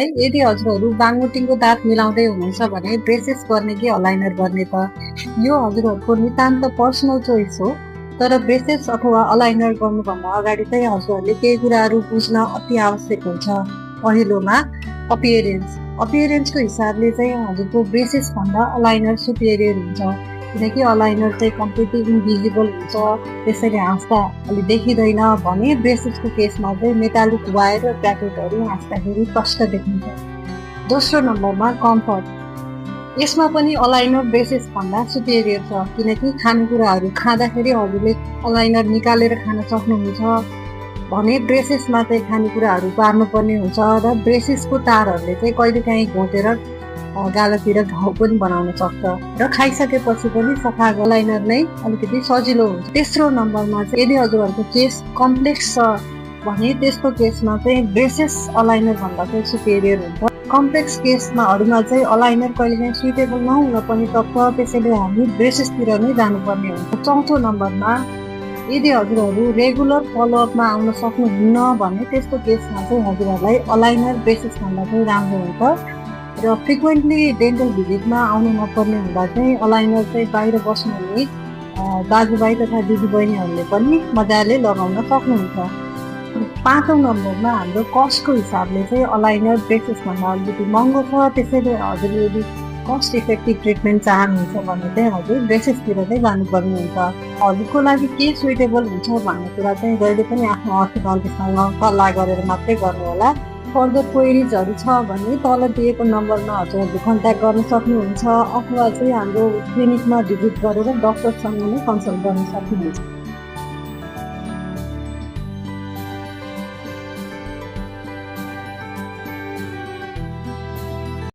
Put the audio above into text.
है। यदि हजुरहरू बाङमुटिङको दाँत मिलाउँदै हुनुहुन्छ भने ब्रेसेस गर्ने कि अलाइनर गर्ने त यो हजुरहरूको नितान्त पर्सनल चोइस हो। तर ब्रेसेस अथवा अलाइनर गर्नुभन्दा अगाडि चाहिँ हजुरहरूले केही कुराहरू बुझ्न अति आवश्यक हुन्छ। पहिलोमा अपियरेन्सको हिसाबले चाहिँ हजुरको ब्रेसेसभन्दा अलाइनर सुपिरियर हुन्छ, किनकि अलाइनर चाहिँ कम्प्लिटली इन्भिजिबल हुन्छ, त्यसैले हाँस्दा अलि देखिँदैन भने ब्रेसेसको केसमा चाहिँ मेटालिक वायर र ब्र्याकेटहरू हाँस्दाखेरि स्पष्ट देखिन्छ। दोस्रो नम्बरमा कम्फर्ट, यसमा पनि अलाइनर ब्रेसेसभन्दा सुपिरियर छ, किनकि खानेकुराहरू खाँदाखेरि हजुरले अलाइनर निकालेर खान सक्नुहुन्छ भने ब्रेसेसमा चाहिँ खानेकुराहरू पार्नुपर्ने हुन्छ र ब्रेसेसको तारहरूले चाहिँ कहिलेकाहीँ घोटेर गालातिर घाउ पनि बनाउन सक्छ र खाइसकेपछि पनि सफा अलाइनर नै अलिकति सजिलो हुन्छ। तेस्रो नम्बरमा चाहिँ यदि हजुरहरूको केस कम्प्लेक्स छ भने त्यस्तो केसमा चाहिँ ब्रेसेस अलाइनर भन्दा चाहिँ सुपेरियर हुन्छ। कम्प्लेक्स केसमाहरूमा चाहिँ अलाइनर कहिलेकाहीँ सुइटेबल नहुन पनि सक्छ, त्यसैले हामी ब्रेसेसतिर नै जानुपर्ने हुन्छ। चौथो नम्बरमा यदि हजुरहरू रेगुलर फलोअपमा आउन सक्नुहुन्न भने त्यस्तो केसमा चाहिँ हजुरहरूलाई अलाइनर ब्रेसेसभन्दा चाहिँ राम्रो हुन्छ र फ्रिक्वेन्टली डेन्टल भिजिटमा आउनु नपर्ने हुँदा चाहिँ अलाइनर चाहिँ बाहिर बस्नुहुने दाजुभाइ तथा दिदीबहिनीहरूले पनि मजाले लगाउन सक्नुहुन्छ। पाँचौँ नम्बरमा हाम्रो कस्टको हिसाबले चाहिँ अलाइनर ब्रेसेसभन्दा अलिकति महँगो छ, त्यसैले हजुरले यदि कस्ट इफेक्टिभ ट्रिटमेन्ट चाहनुहुन्छ भने चाहिँ हजुर ब्रेसेसतिर चाहिँ जानुपर्ने हुन्छ। हजुरको लागि के सुइटेबल हुन्छ भन्ने कुरा चाहिँ जहिले पनि आफ्नो अर्थोडन्टिस्टसँग सल्लाह गरेर मात्रै गर्नु होला। फर्दर क्वेरिजहरू छ भने तल दिएको नम्बरमा हजुरहरूले कन्ट्याक्ट गर्न सक्नुहुन्छ अथवा चाहिँ हाम्रो क्लिनिकमा भिजिट गरेर डक्टरसँग नै कन्सल्ट गर्न सक्नुहुन्छ।